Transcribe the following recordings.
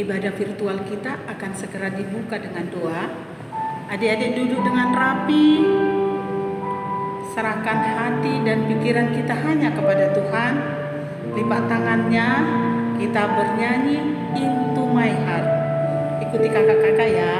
Ibadah virtual kita akan segera dibuka dengan doa. Adik-adik duduk dengan rapi, serahkan hati dan pikiran kita hanya kepada Tuhan. Lipat tangannya, kita bernyanyi Into My Heart. Ikuti kakak-kakak ya.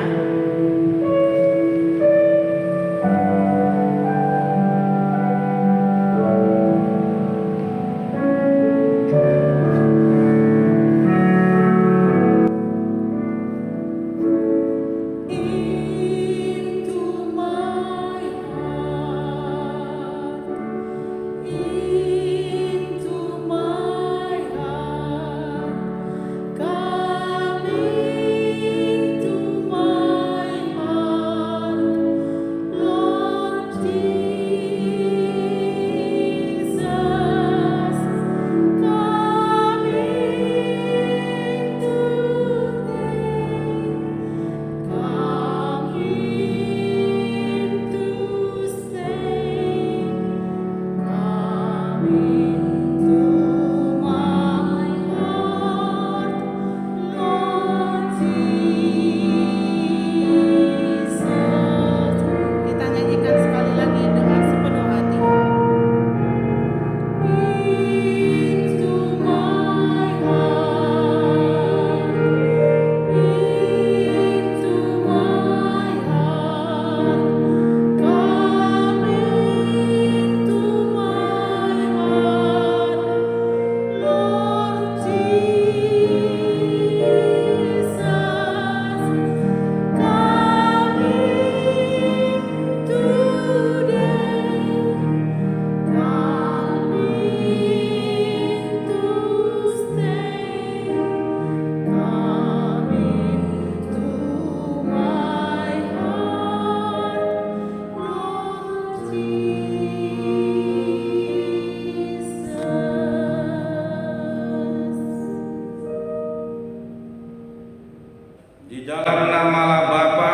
Di dalam nama Bapa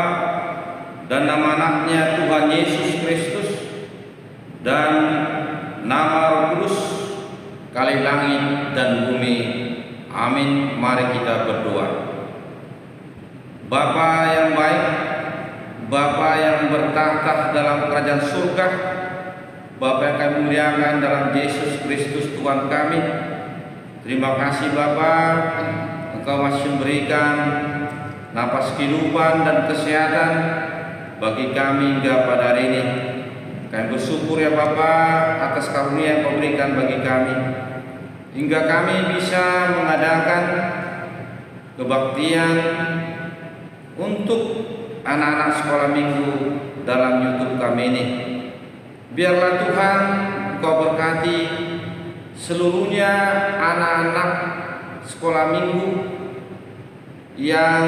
dan nama Anaknya Tuhan Yesus Kristus dan nama Roh Kudus, kali langit dan bumi. Amin. Mari kita berdoa. Bapa yang baik, Bapa yang bertahta dalam kerajaan surga, Bapa yang kami muliakan dalam Yesus Kristus Tuhan kami. Terima kasih Bapa, Engkau masih memberikan napas kehidupan dan kesehatan bagi kami hingga pada hari ini. Kami bersyukur ya Bapa atas karunia yang Kau berikan bagi kami, hingga kami bisa mengadakan kebaktian untuk anak-anak sekolah minggu dalam YouTube kami ini. Biarlah Tuhan Kau berkati seluruhnya anak-anak sekolah minggu yang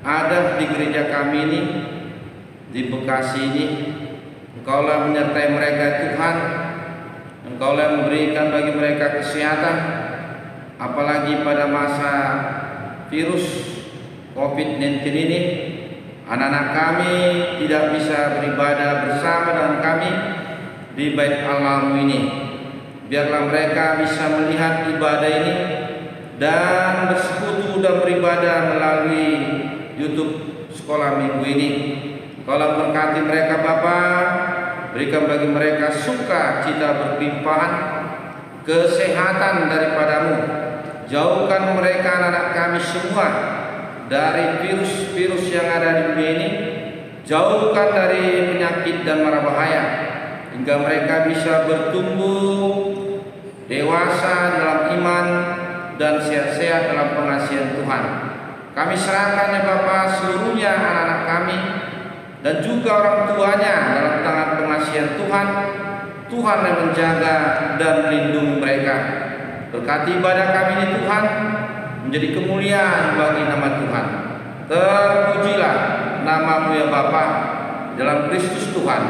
ada di gereja kami ini, di Bekasi ini. Engkaulah menyertai mereka Tuhan. Engkaulah memberikan bagi mereka kesehatan, apalagi pada masa virus COVID-19 ini. Anak-anak kami tidak bisa beribadah bersama dengan kami di Bait Allah ini. Biarlah mereka bisa melihat ibadah ini dan bersekutu dan beribadah melalui YouTube sekolah minggu ini. Kalau berkati mereka Bapa, berikan bagi mereka sukacita berlimpahan, kesehatan daripadamu. Jauhkan mereka anak-anak kami semua dari virus-virus yang ada di dunia ini. Jauhkan dari penyakit dan mara bahaya, hingga mereka bisa bertumbuh dewasa dalam iman dan sehat-sehat dalam pengasihan Tuhan. Kami serahkan ya Bapa seluruhnya anak-anak kami dan juga orang tuanya dalam tangan pengasihan Tuhan. Tuhan yang menjaga dan melindungi mereka. Berkati ibadah kami ini Tuhan, menjadi kemuliaan bagi nama Tuhan. Terpujilah nama-Mu ya Bapa dalam Kristus Tuhan,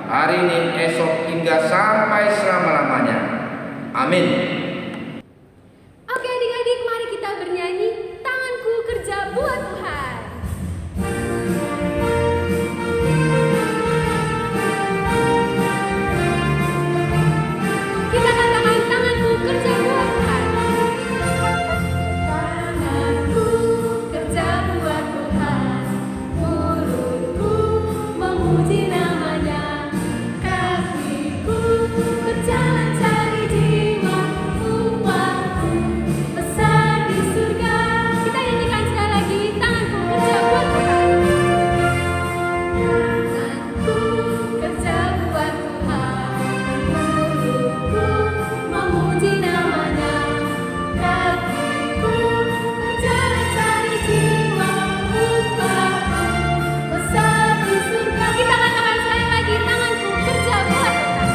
hari ini, esok, hingga sampai selama-lamanya. Amin. Oke adik-adik, mari kita bernyanyi Tanganku Kerja Buat Tuhan. Kita katakan tanganku kerja buat Tuhan. Tanganku memuji namanya. Kakiku berjalan cari jiwa, upahku besar di surga. Kita nyanyikan sekali lagi, tanganku kerja buat Tuhan. Tanganku kerja buat Tuhan, mulutku memuji namanya. Kakiku berjalan cari jiwa, upahku besar di surga. Kita katakan sekali lagi, tanganku kerja buat Tuhan.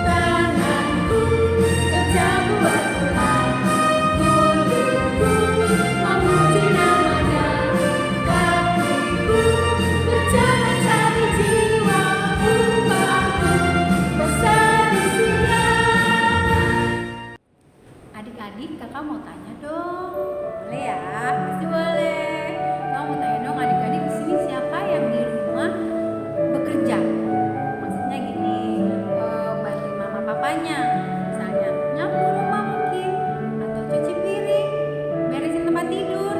Tanganku kerja buat Tuhan, mulutku memuji namanya. Kakiku berjalan cari jiwa, upahku besar di surga. Adik-adik, kakak mau tanya dong. Boleh ya? Pasti boleh. Kamu mau tanya dong, adik-adik di sini siapa yang di rumah bekerja? Maksudnya gini, bantuin mama papanya. Misalnya nyapu rumah mungkin, atau cuci piring, beresin tempat tidur,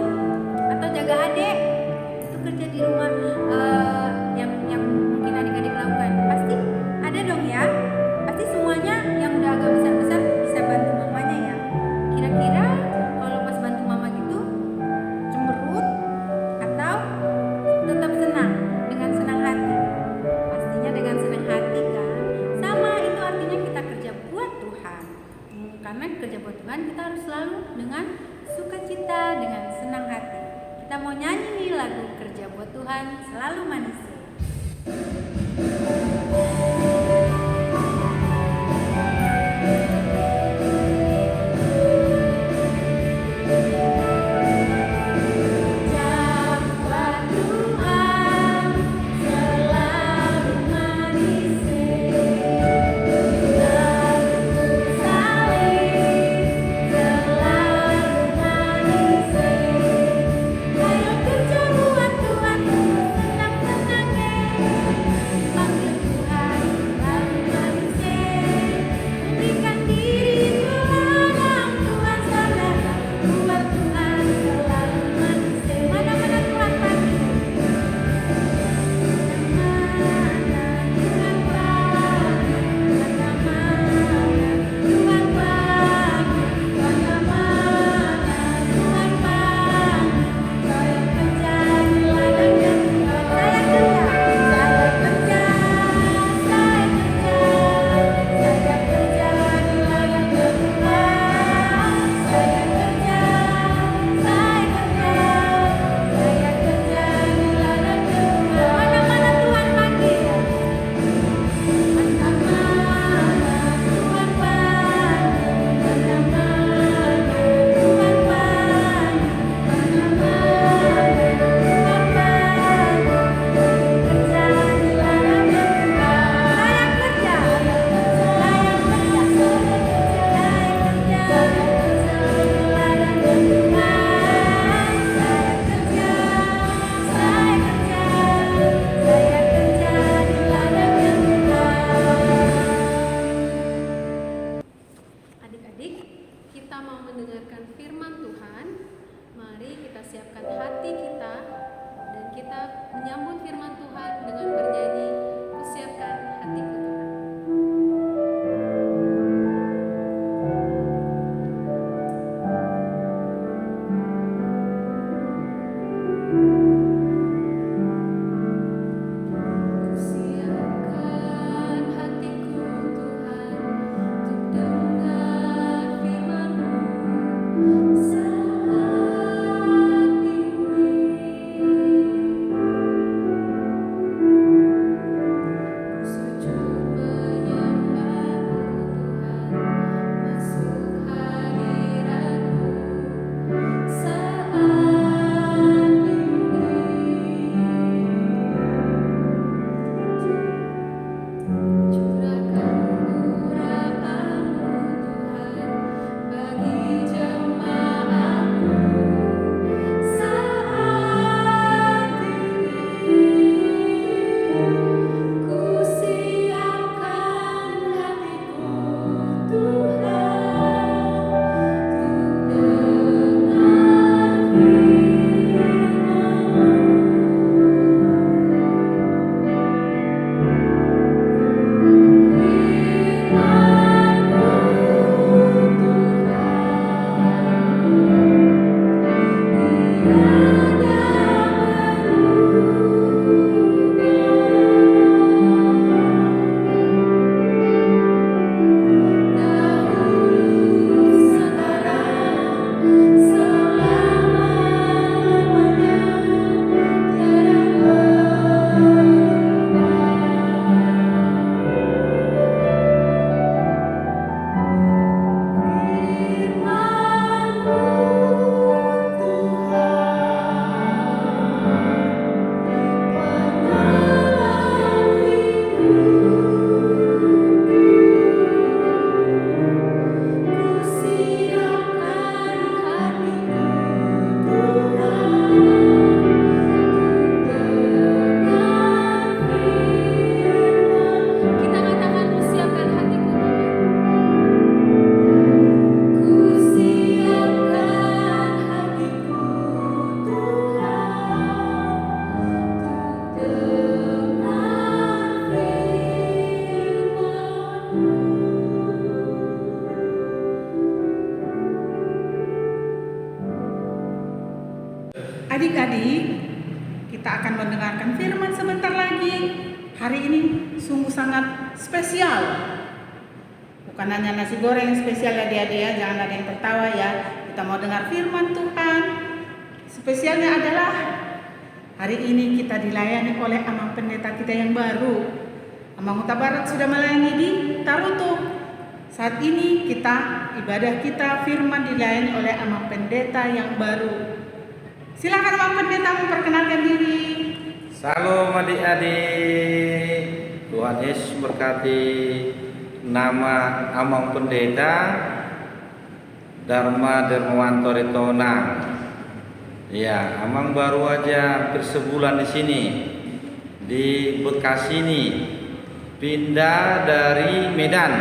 atau jaga adik. Itu kerja di rumah yang mungkin adik-adik lakukan. Pasti ada dong ya. Pasti semuanya yang udah agak besar-besar bisa bantu mamanya ya. Kira-kira kalau pas bantu mama gitu cemberut atau tetap senang dengan senang hati? Pastinya dengan senang hati kan. Sama itu artinya kita kerja buat Tuhan. Karena kerja buat Tuhan kita harus selalu dengan sukacita, dengan senang hati. Kita mau nyanyi nih lagu Kerja Buat Tuhan Selalu Manusia. Adik-adik, kita mau mendengarkan firman Tuhan. Mari kita siapkan hati kita dan kita menyambut firman Tuhan dengan bernyanyi, "Kusiapkan hatiku Tuhan." Kusiapkan hatiku Tuhan untuk dengar firman-Mu saat ini. mendengarkan firman sebentar lagi. Hari ini sungguh sangat spesial. Bukan hanya nasi goreng spesial ya adik-adik ya, jangan ada yang tertawa ya. Kita mau dengar firman Tuhan. Spesialnya adalah hari ini kita dilayani oleh Amang Pendeta kita yang baru. Amang Huta Barat sudah melayani di Tarutung. Saat ini ibadah kita firman dilayani oleh Amang Pendeta yang baru. Silakan Amang Pendeta memperkenalkan diri. Salam adik-adik, Tuhan Yesus berkati. Nama Amang Pendeta Dharma Dermawanto Ritonang. Ya, Amang baru aja hampir sebulan di sini di Bekasi ini. Pindah dari Medan,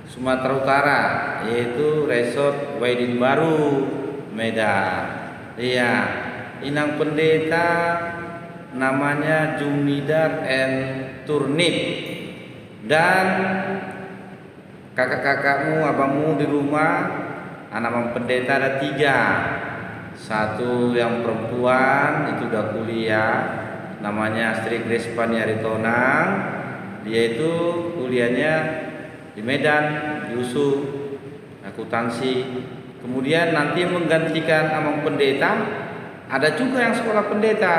Sumatera Utara, yaitu Resort Waidin Baru, Medan. Iya, inang pendeta namanya Jumnidar and Turnip. Dan kakak-kakakmu, abangmu di rumah, anak pendeta ada 3. Satu yang perempuan itu udah kuliah, namanya Astri Grespania Ritonang. Dia itu kuliahnya di Medan, di USU, akuntansi. Kemudian nanti menggantikan Amang Pendeta, ada juga yang sekolah pendeta.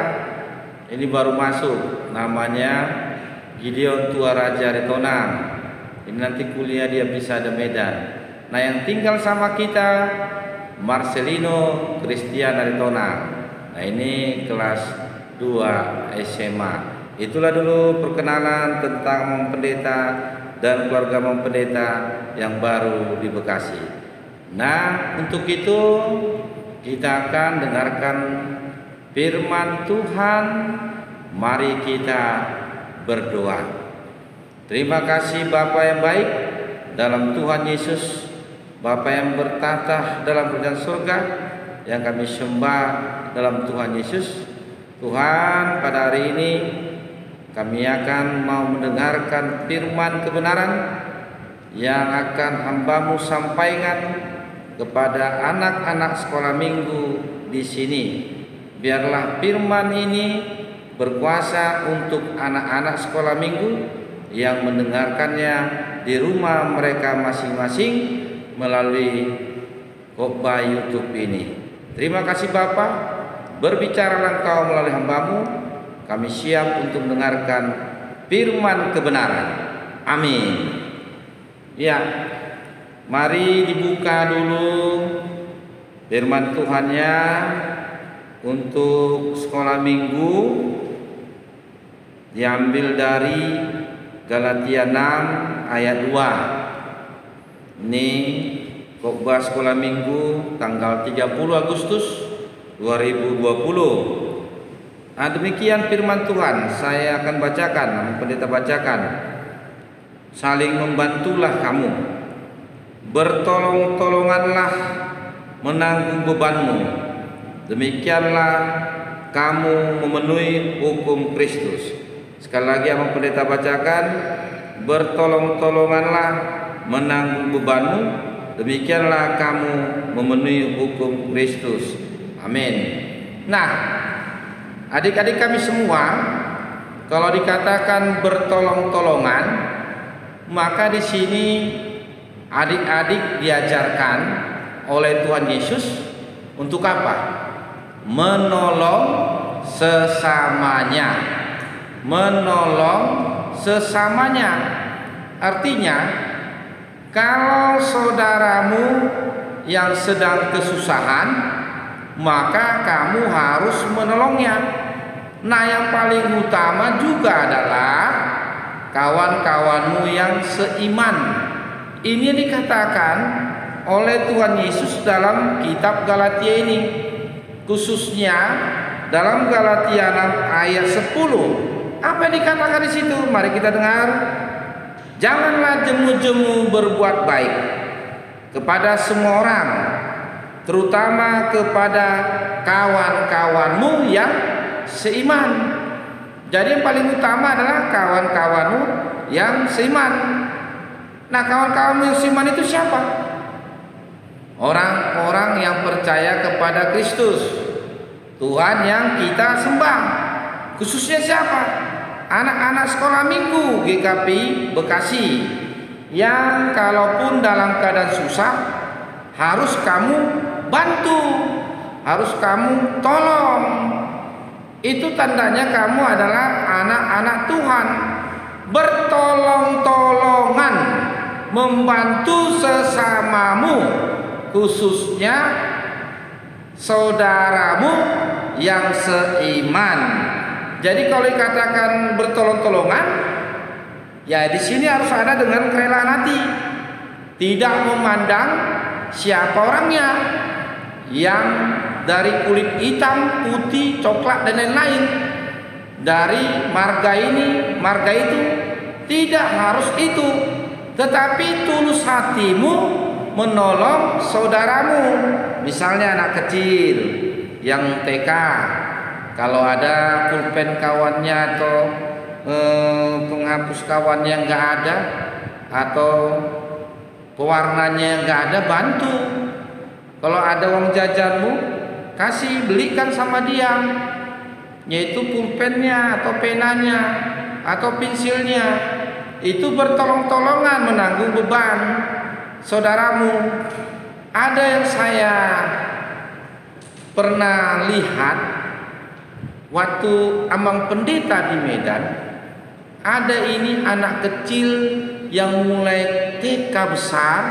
Ini baru masuk, namanya Gideon Tua Raja Ritonang. Ini nanti kuliah dia bisa di Medan. Nah, yang tinggal sama kita Marcelino Christiana Ritonang. Nah, ini kelas 2 SMA. Itulah dulu perkenalan tentang Amang Pendeta dan keluarga Amang Pendeta yang baru di Bekasi. Nah, untuk itu kita akan dengarkan firman Tuhan. Mari kita berdoa. Terima kasih Bapa yang baik dalam Tuhan Yesus, Bapa yang bertata dalam kerajaan surga, yang kami sembah dalam Tuhan Yesus. Tuhan, pada hari ini kami akan mau mendengarkan firman kebenaran yang akan hamba-Mu sampaikan kepada anak-anak sekolah minggu di sini. Biarlah firman ini berkuasa untuk anak-anak sekolah minggu yang mendengarkannya di rumah mereka masing-masing melalui khotbah YouTube ini. Terima kasih Bapa, berbicaralah Engkau melalui hamba-Mu. Kami siap untuk mendengarkan firman kebenaran. Amin. Ya, mari dibuka dulu firman Tuhannya untuk sekolah minggu, diambil dari Galatia 6 ayat 2. Ini khotbah sekolah minggu tanggal 30 Agustus 2020. Nah, demikian firman Tuhan. Saya akan bacakan, pendeta bacakan. Saling membantulah kamu, bertolong-tolonganlah menanggung bebanmu. Demikianlah kamu memenuhi hukum Kristus. Sekali lagi Abang Pendeta bacakan, bertolong-tolonganlah menanggung bebanmu. Demikianlah kamu memenuhi hukum Kristus. Amin. Nah, adik-adik kami semua, kalau dikatakan bertolong-tolongan, maka di sini adik-adik diajarkan oleh Tuhan Yesus untuk apa? Menolong sesamanya. Menolong sesamanya. Artinya, kalau saudaramu yang sedang kesusahan, maka kamu harus menolongnya. Nah, yang paling utama juga adalah kawan-kawanmu yang seiman. Ini dikatakan oleh Tuhan Yesus dalam kitab Galatia ini, khususnya dalam Galatia 6 ayat 10. Apa yang dikatakan di situ? Mari kita dengar. Janganlah jemu-jemu berbuat baik kepada semua orang, terutama kepada kawan-kawanmu yang seiman. Jadi yang paling utama adalah kawan-kawanmu yang seiman. Nah, kawan-kawanmu yang seiman itu siapa? Orang-orang yang percaya kepada Kristus, Tuhan yang kita sembah. Khususnya siapa? Anak-anak sekolah minggu GKP Bekasi, yang kalaupun dalam keadaan susah harus kamu bantu, harus kamu tolong. Itu tandanya kamu adalah anak-anak Tuhan. Bertolong-tolongan, membantu sesamamu, khususnya saudaramu yang seiman. Jadi kalau dikatakan bertolong-tolongan, ya di sini harus ada dengan kerelaan hati, tidak memandang siapa orangnya, yang dari kulit hitam, putih, coklat dan lain-lain, dari marga ini, marga itu, tidak harus itu, tetapi tulus hatimu menolong saudaramu. Misalnya anak kecil yang TK, kalau ada pulpen kawannya atau penghapus kawannya nggak ada, atau pewarnanya nggak ada, bantu. Kalau ada uang jajanmu, kasih, belikan sama dia, yaitu pulpennya atau penanya atau pensilnya. Itu bertolong-tolongan menanggung beban saudaramu. Ada yang saya pernah lihat waktu ambang pendeta di Medan, ada ini anak kecil yang mulai TK besar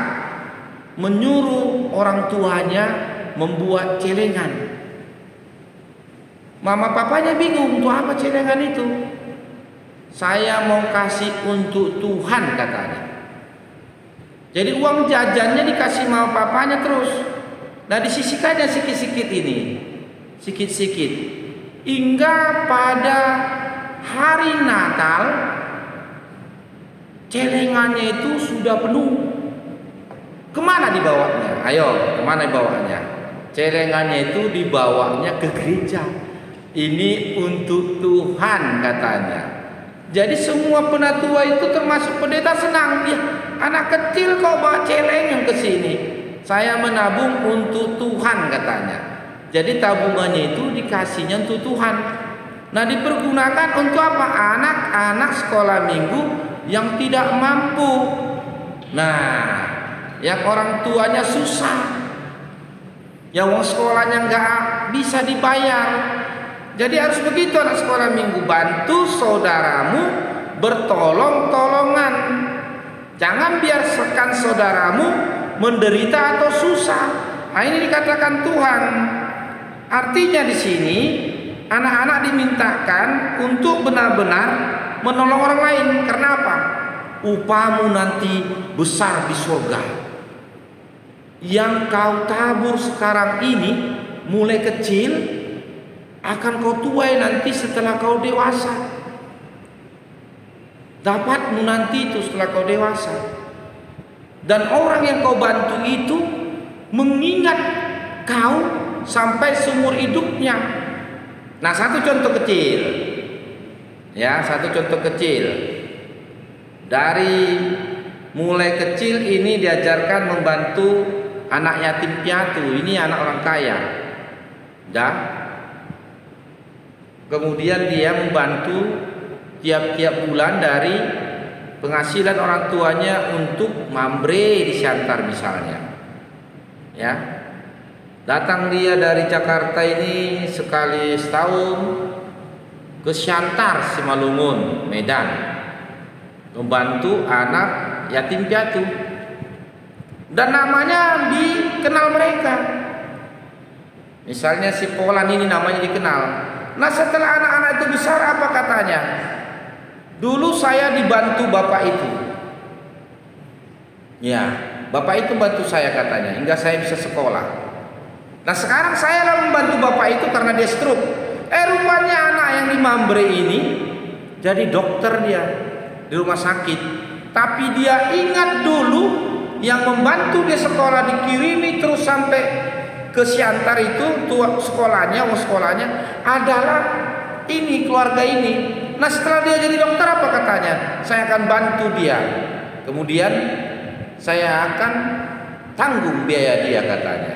menyuruh orang tuanya membuat celengan. Mama papanya bingung, untuk apa celengan itu? Saya mau kasih untuk Tuhan, katanya. Jadi uang jajannya dikasih mama papanya terus. Nah, disisihkannya sikit-sikit ini, sikit-sikit, hingga pada hari Natal celengannya itu sudah penuh. Kemana dibawanya? Ayo, kemana dibawanya? Celengannya itu dibawanya ke gereja. Ini untuk Tuhan, katanya. Jadi semua penatua itu termasuk pendeta senang. Ya, anak kecil kok bawa celengan ke sini. Saya menabung untuk Tuhan, katanya. Jadi tabungannya itu dikasihnya untuk Tuhan. Nah, dipergunakan untuk apa? Anak-anak sekolah minggu yang tidak mampu. Nah, yang orang tuanya susah, yang uang sekolahnya nggak bisa dibayar. Jadi harus begitu anak sekolah minggu, bantu saudaramu bertolong-tolongan. Jangan biarkan saudaramu menderita atau susah. Nah, ini dikatakan Tuhan. Artinya di sini anak-anak dimintakan untuk benar-benar menolong orang lain. Karena apa? Upahmu nanti besar di surga. Yang kau tabur sekarang ini mulai kecil, akan kau tuai nanti setelah kau dewasa. Dapatmu nanti itu setelah kau dewasa. Dan orang yang kau bantu itu mengingat kau sampai seumur hidupnya. Nah, satu contoh kecil, ya, satu contoh kecil. Dari mulai kecil ini diajarkan membantu anak yatim piatu. Ini anak orang kaya, ya. Kemudian dia membantu tiap-tiap bulan dari penghasilan orang tuanya untuk mambre di Siantar misalnya, ya. Datang dia dari Jakarta ini sekali setahun ke Siantar, Simalungun, Medan, membantu anak yatim piatu, dan namanya dikenal mereka. Misalnya si Polan ini namanya dikenal. Nah, setelah anak-anak itu besar, apa katanya? Dulu saya dibantu bapak itu. Ya, bapak itu bantu saya, katanya, hingga saya bisa sekolah. Nah, sekarang saya lah membantu bapak itu karena dia stroke. Rupanya anak yang di Mambre ini jadi dokter dia di rumah sakit. Tapi dia ingat dulu yang membantu dia sekolah, dikirimi terus sampai ke Siantar itu, tua sekolahnya, adalah ini, keluarga ini. Nah, setelah dia jadi dokter, apa katanya? Saya akan bantu dia. Kemudian saya akan tanggung biaya dia, katanya.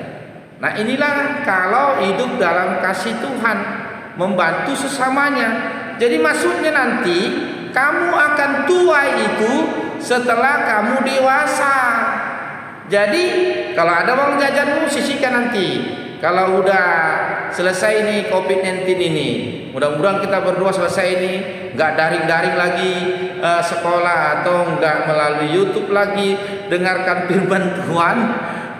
Nah, inilah kalau hidup dalam kasih Tuhan, membantu sesamanya. Jadi maksudnya nanti kamu akan tua itu setelah kamu dewasa. Jadi kalau ada uang jajanmu sisihkan nanti. Kalau udah selesai nih COVID-19 ini, mudah-mudahan kita berdua selesai ini, nggak daring-daring lagi sekolah atau nggak melalui YouTube lagi dengarkan firman Tuhan,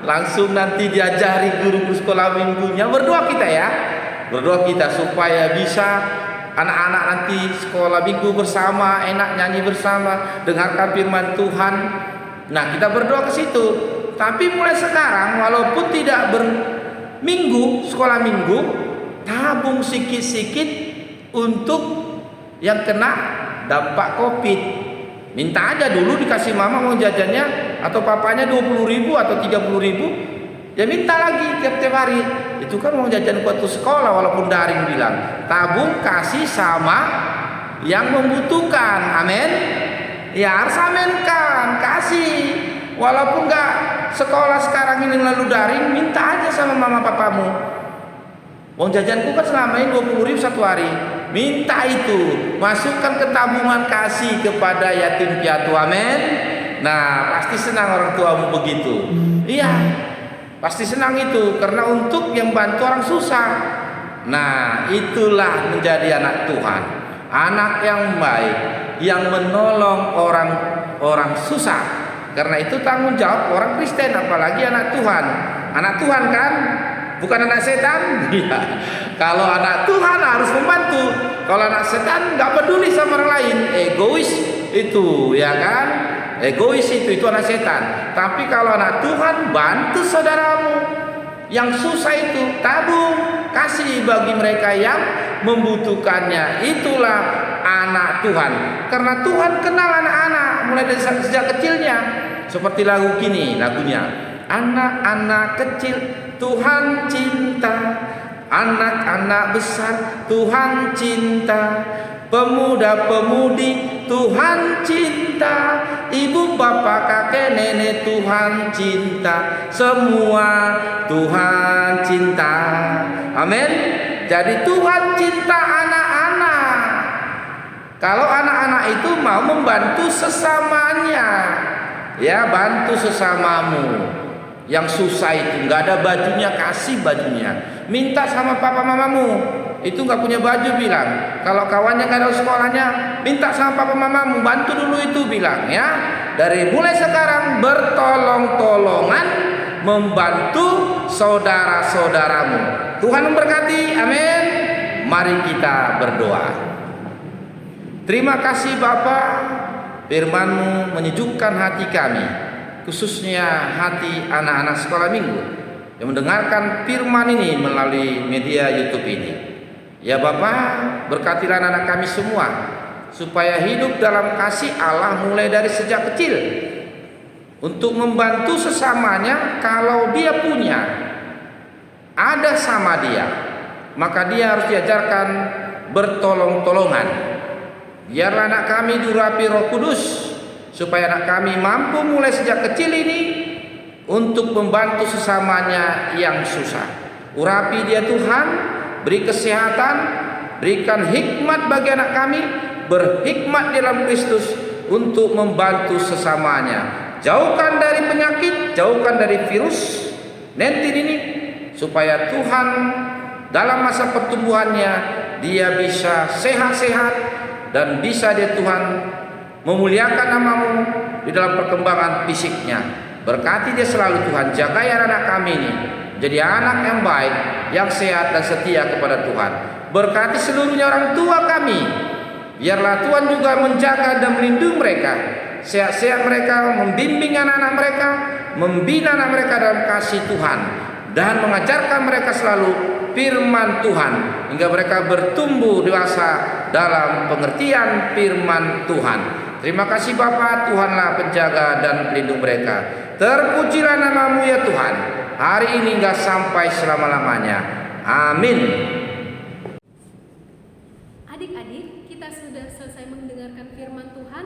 langsung nanti diajari guru sekolah minggunya. Berdoa kita ya, berdoa kita supaya bisa anak-anak nanti sekolah minggu bersama, enak nyanyi bersama, dengarkan firman Tuhan. Nah, kita berdoa ke situ. Tapi mulai sekarang walaupun tidak berminggu, sekolah minggu, tabung sikit-sikit untuk yang kena dampak COVID. Minta aja dulu dikasih mama mau jajannya atau papanya 20.000 atau 30.000. Ya minta lagi tiap-tiap hari. Itu kan mau jajan waktu sekolah walaupun daring bilang. Tabung kasih sama yang membutuhkan. Amin. Ya harus aminkan, kasih. Walaupun nggak sekolah sekarang ini lalu daring, minta aja sama mama papamu. Uang jajanku kan selama ini 20.000 satu hari. Minta itu, masukkan ke tabungan kasih kepada yatim piatu. Amin. Nah, pasti senang orang tuamu begitu. Iya, pasti senang itu karena untuk yang bantu orang susah. Nah, itulah menjadi anak Tuhan, anak yang baik, yang menolong orang susah. Karena itu tanggung jawab orang Kristen, apalagi anak Tuhan. Anak Tuhan kan, bukan anak setan. Iya. Kalau anak Tuhan harus membantu. Kalau anak setan nggak peduli sama orang lain, egois itu, ya kan? Egois itu anak setan. Tapi kalau anak Tuhan, bantu saudaramu yang susah itu, tabung, kasih bagi mereka yang membutuhkannya. Itulah anak Tuhan. Karena Tuhan kenal anak-anak mulai dari sejak kecilnya. Seperti lagu gini, lagunya. Anak-anak kecil Tuhan cinta, anak-anak besar Tuhan cinta, pemuda-pemudi Tuhan cinta, ibu bapak kakek nenek Tuhan cinta, semua Tuhan cinta. Amin. Jadi Tuhan cinta anak-anak. Kalau anak-anak itu mau membantu sesamanya, ya bantu sesamamu. Yang susah itu nggak ada bajunya, kasih bajunya. Minta sama papa mamamu, itu nggak punya baju bilang. Kalau kawannya nggak ada sekolahnya, minta sama papa mamamu, bantu dulu itu bilang ya. Dari mulai sekarang bertolong-tolongan membantu saudara-saudaramu. Tuhan memberkati, amin. Mari kita berdoa. Terima kasih Bapa, firman-Mu menyejukkan hati kami, khususnya hati anak-anak sekolah minggu yang mendengarkan firman ini melalui media YouTube ini. Ya Bapa, berkatilah anak-anak kami semua supaya hidup dalam kasih Allah mulai dari sejak kecil untuk membantu sesamanya. Kalau dia punya, ada sama dia, maka dia harus diajarkan bertolong-tolongan. Biarlah anak kami diurapi Roh Kudus supaya anak kami mampu mulai sejak kecil ini untuk membantu sesamanya yang susah. Urapi dia Tuhan, beri kesehatan, berikan hikmat bagi anak kami, berhikmat dalam Kristus untuk membantu sesamanya. Jauhkan dari penyakit, jauhkan dari virus nanti ini, supaya Tuhan dalam masa pertumbuhannya dia bisa sehat-sehat dan bisa dia Tuhan memuliakan nama-Mu di dalam perkembangan fisiknya. Berkati dia selalu Tuhan, jaga ya anak kami ini jadi anak yang baik, yang sehat dan setia kepada Tuhan. Berkati seluruhnya orang tua kami, biarlah Tuhan juga menjaga dan melindungi mereka, sehat-sehat mereka, membimbing anak-anak mereka, membina anak mereka dalam kasih Tuhan, dan mengajarkan mereka selalu firman Tuhan hingga mereka bertumbuh dewasa dalam pengertian firman Tuhan. Terima kasih Bapa, Tuhanlah penjaga dan pelindung mereka. Terpujilah nama-Mu ya Tuhan, hari ini hingga sampai selama-lamanya. Amin. Adik-adik, kita sudah selesai mendengarkan firman Tuhan.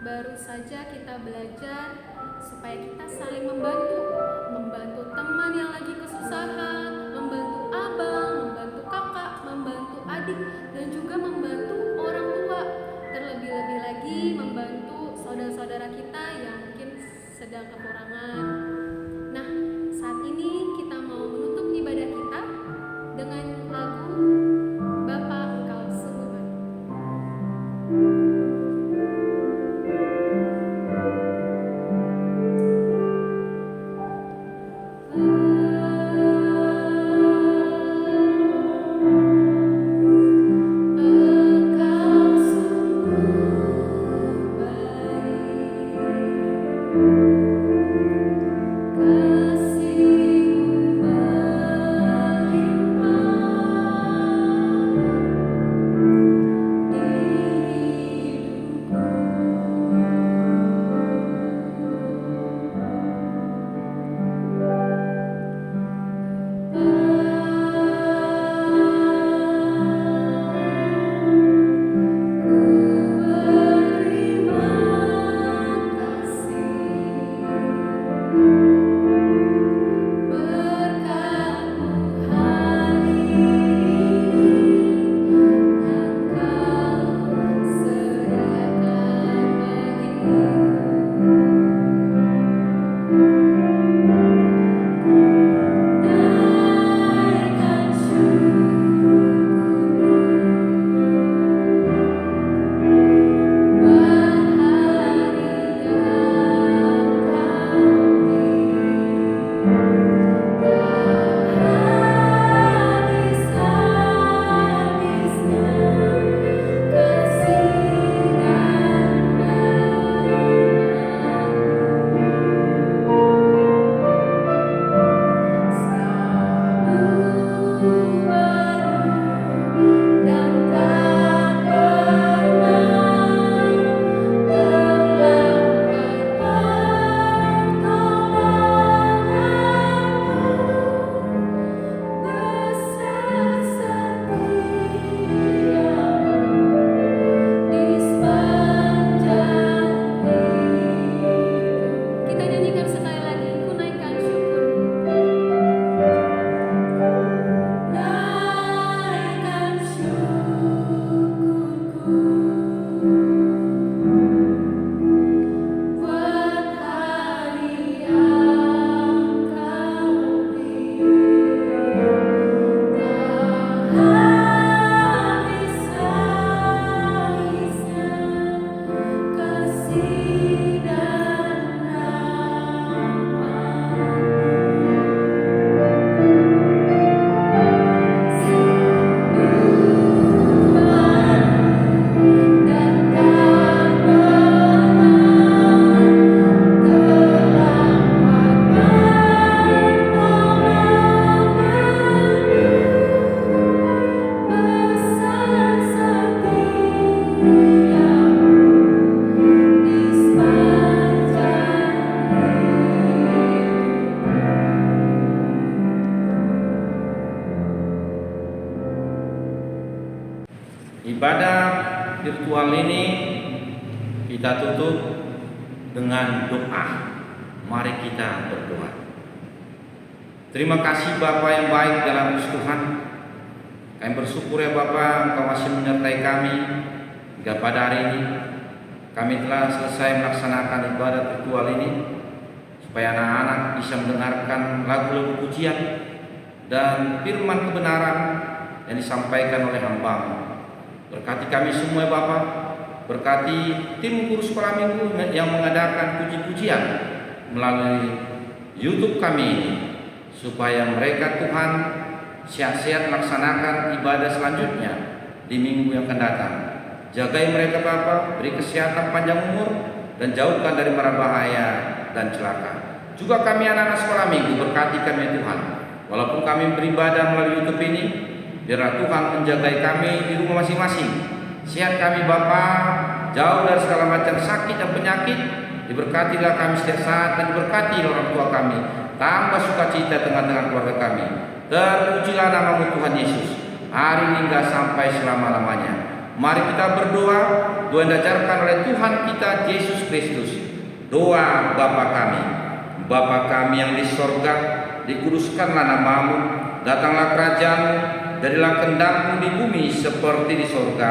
Baru saja kita belajar supaya kita saling membantu teman yang lagi kesusahan, membantu abang, membantu kakak, membantu adik, dan juga membantu segala kekurangan. Nah, saat ini kita mau menutup ibadah kita dengan lagu Bapa Engkau Sungguh Baik. Engkau sungguh baik, kasih-Mu Ibadah virtual ini kita tutup dengan doa. Mari kita berdoa. Terima kasih Bapa yang baik dalam Tuhan. Kami bersyukur ya Bapa, Engkau masih menyertai kami hingga pada hari ini. Kami telah selesai melaksanakan ibadah virtual ini supaya anak-anak bisa mendengarkan lagu-lagu pujian dan firman kebenaran yang disampaikan oleh hamba-Mu. Berkati kami semua Bapa, berkati tim guru sekolah minggu yang mengadakan puji-pujian melalui YouTube kami ini, supaya mereka Tuhan sehat-sehat melaksanakan ibadah selanjutnya di minggu yang akan datang. Jagai mereka Bapa, beri kesehatan panjang umur dan jauhkan dari mara bahaya dan celaka. Juga kami anak-anak sekolah minggu, berkati kami Tuhan. Walaupun kami beribadah melalui YouTube ini, biarlah Tuhan menjagai kami di rumah masing-masing. Sehat kami Bapa, jauh dari segala macam sakit dan penyakit. Diberkatilah kami setiap saat dan diberkati orang tua kami. Tambah sukacita tengah-tengah keluarga kami. Terpujilah nama-Mu Tuhan Yesus, hari ini hingga sampai selama-lamanya. Mari kita berdoa, doa yang diajarkan oleh Tuhan kita Yesus Kristus. Doa Bapa kami. Bapa kami yang di sorga, dikuduskanlah nama-Mu, datanglah kerajaan-Mu, jadilah kehendak-Mu di bumi seperti di sorga.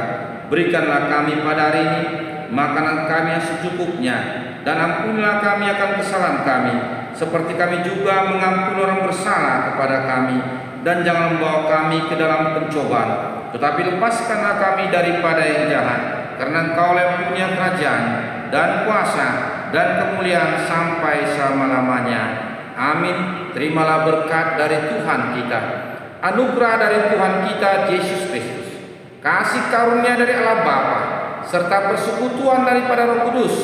Berikanlah kami pada hari ini makanan kami yang secukupnya, dan ampunilah kami akan kesalahan kami, seperti kami juga mengampuni orang bersalah kepada kami. Dan jangan membawa kami ke dalam pencobaan, tetapi lepaskanlah kami daripada yang jahat. Karena Engkau yang punya kerajaan dan kuasa dan kemuliaan sampai selama-lamanya. Amin. Terimalah berkat dari Tuhan kita, anugerah dari Tuhan kita Yesus Kristus, kasih karunia dari Allah Bapa, serta persekutuan daripada Roh Kudus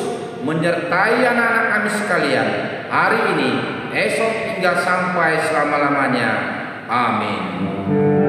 menyertai anak-anak kami sekalian hari ini, esok hingga sampai selama-lamanya. Amin.